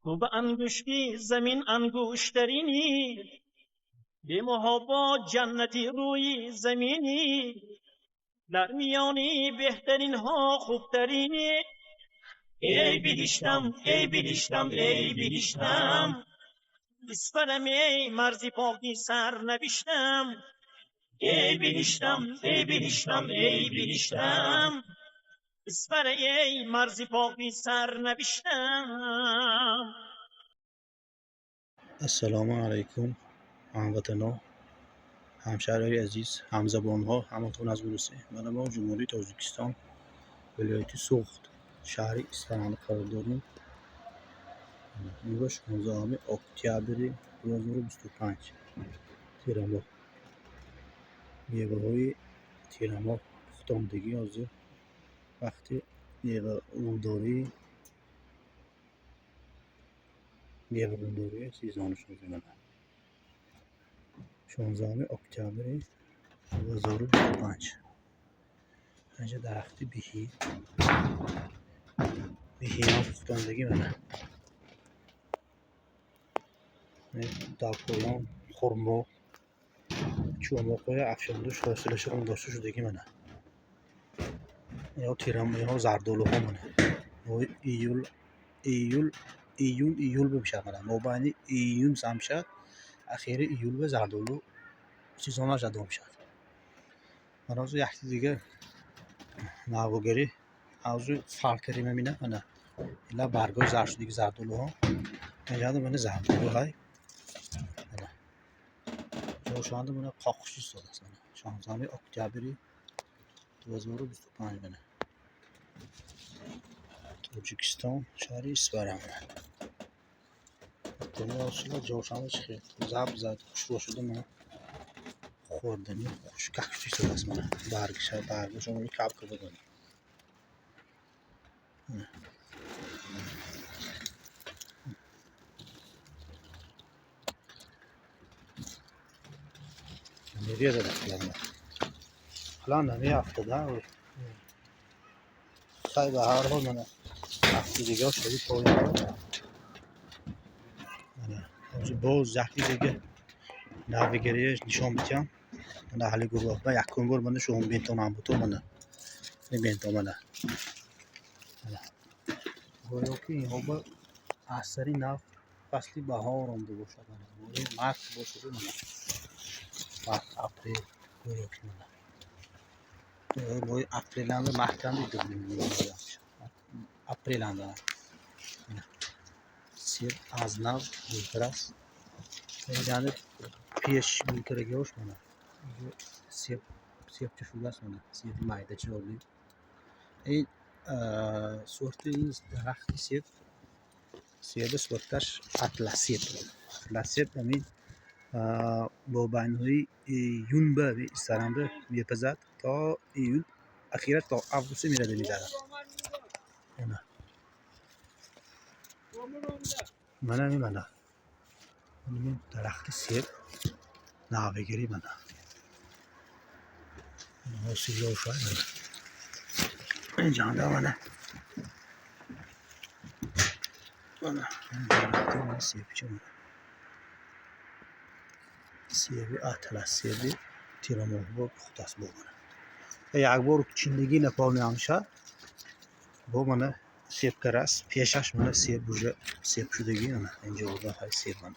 تو به انگشتی زمین انگشترینی، به محابا جنتی روی زمینی، در میانی بهترین ها خوبترینی. ای بیدیشتم ای بیدیشتم ای بیدیشتم، بسپرم ای مرزی پاکی سر نبیشتم. ای بیدیشتم ای بیدیشتم ای بیدیشتم، بسپر ای مرزی پاکی سر نبیشتم. السلام علیکم هموطنان، همشهرهای عزیز، همزبانها، همتون از برسه. من ما جمهوری تاجیکستان، ولایت سوخت، شهر اصفهان قرار داریم. امروز 16 اکتبر 2025 تیرماه. میوه‌های تیرماه پختگی از وقتی میوه اونداری سیزانش می‌زنه. 16 اکتبر 2025 اینجا درختی بیهی هم پختگی منه. در پایان خرما چوماقای افشاندوش حاصلش اون داشته شدگی منه. یا یا زردالو ها منه. ایول بمیشه منه. مابانی ایون سمشد اخیر ایول به زردالو چیزانا جدا میشد. من از یکی دیگه نواگری از فرق کردیم میبینه منه. ایلا برگای زرد شدگی زردالو ها اینجا منه زردالو های منه. جوشانده منه قاقشی ساده است منه. 16 اکتبر 2025 منه. تاجیکستان شهر اصفهان. دنیا اصلا جوشانش خیلی زب زد خوش شده من خوردنی خوش کشتی شده است من برگش رو کپ کرده کنم. میریه داره الان نمی افتاده و خیلی به هر حال من هفته دیگه شدی پایان من باز یکی دیگه نویگریش نشان بیتیم من حالی گروه و یک کنگور من شما بینتون هم بودو من بینتون من گویا که این ها با اثری نفت فصلی بهار آمده باشد من مارس باشد من مارس اپریل گویا که من باید اپریل هم محکم دیدم اپریل هم سیر از نو بولتر است یعنی پیش بولتر گوش من سیب چه شده است من سیب مایده چالی این سورت این درخت سیب سورتش اطلسیب همین با بین‌های یون به سرنده میپزد تا یون اخیرا تا آگوست میره میداره من درخت سیب ناوگیری من حاصل روشن این جاندا من درخت من سیب چون سیب اطلسیب تیرماه با خودست با من یک بار چندگی نپال میامشه با من سیب کرس پیشش من سیب بوجه سیب شدگی من اینجا بوده های سیب من